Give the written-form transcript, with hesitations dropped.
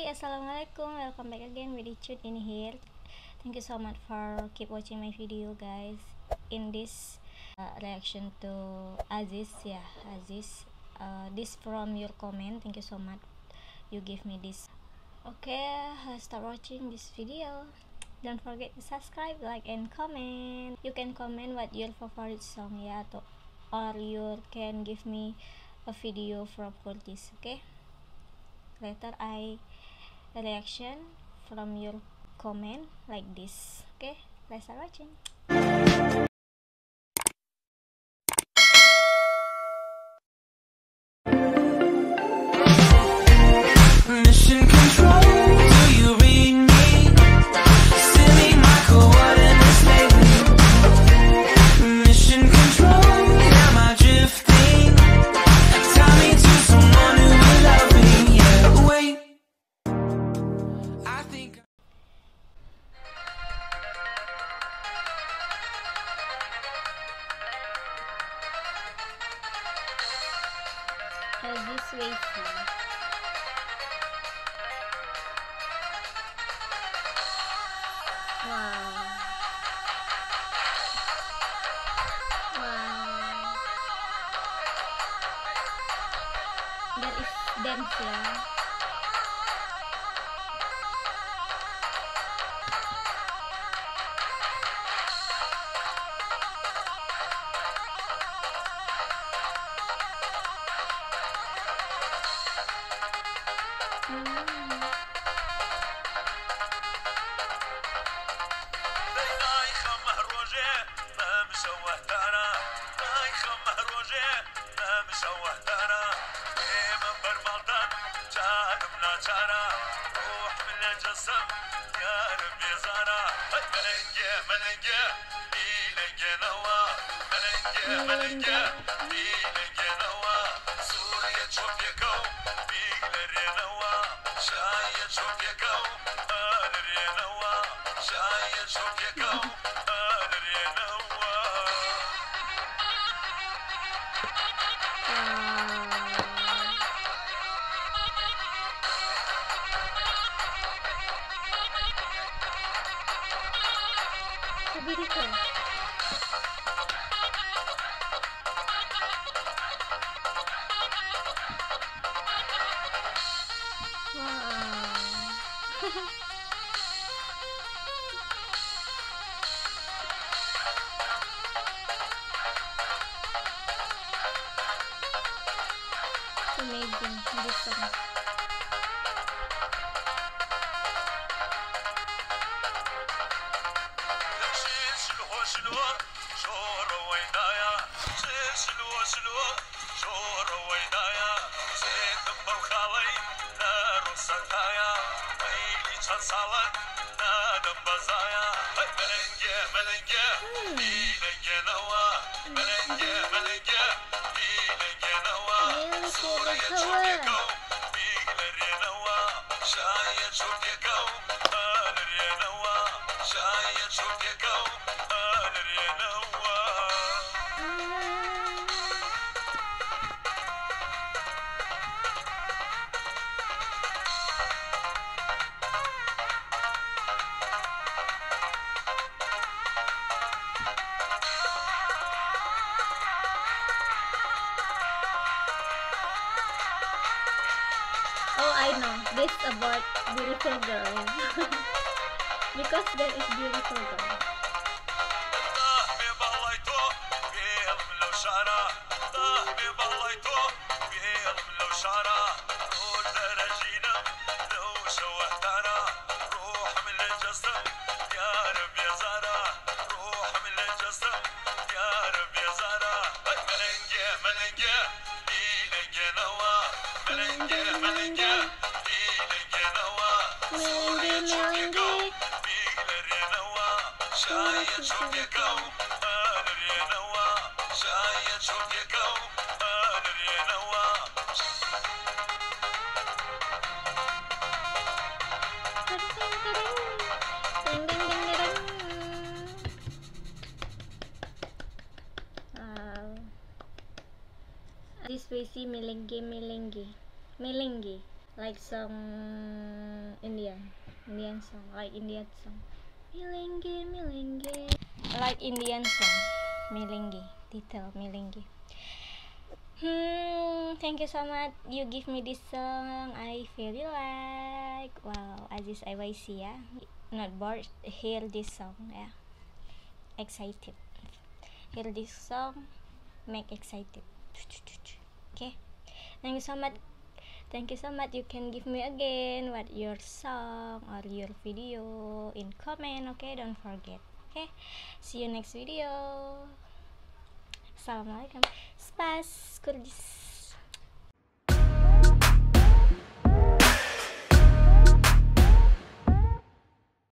Assalamualaikum, welcome back again with Ichud in here. Thank you so much for keep watching my video, guys. In this reaction to Aziz, Aziz, this from your comment. Thank you so much, you give me this. Okay, start watching this video. Don't forget to subscribe, like, and comment. You can comment what your favorite song, or you can give me a video from KURDISH. Okay, later I reaction from your comment like this. Okay, let's start watching. Mission control, do you read me? Send me my coordinates lately. Mission control, am I drifting? Tie me to someone who will love me. Yeah, wait. I think Aziz Waisi. Wow. That is dance, yeah. So beautiful. Wow. It's amazing, this song. Oh, I know. This about beautiful girl. Because there is beautiful girl. Aziz Waisi, malange, like some Indian song, like Indian song. Malange, like Indian song. Malange, title Malange. Thank you so much. You give me this song. I really like. Wow, Aziz Waisi ya. Not bored. Hear this song ya. Excited. Hear this song. Make excited. Okay. Thank you so much. Thank you so much. You can give me again what your song or your video in comment. Okay, don't forget. Okay. See you next video. Assalamualaikum. Spas Kurdish.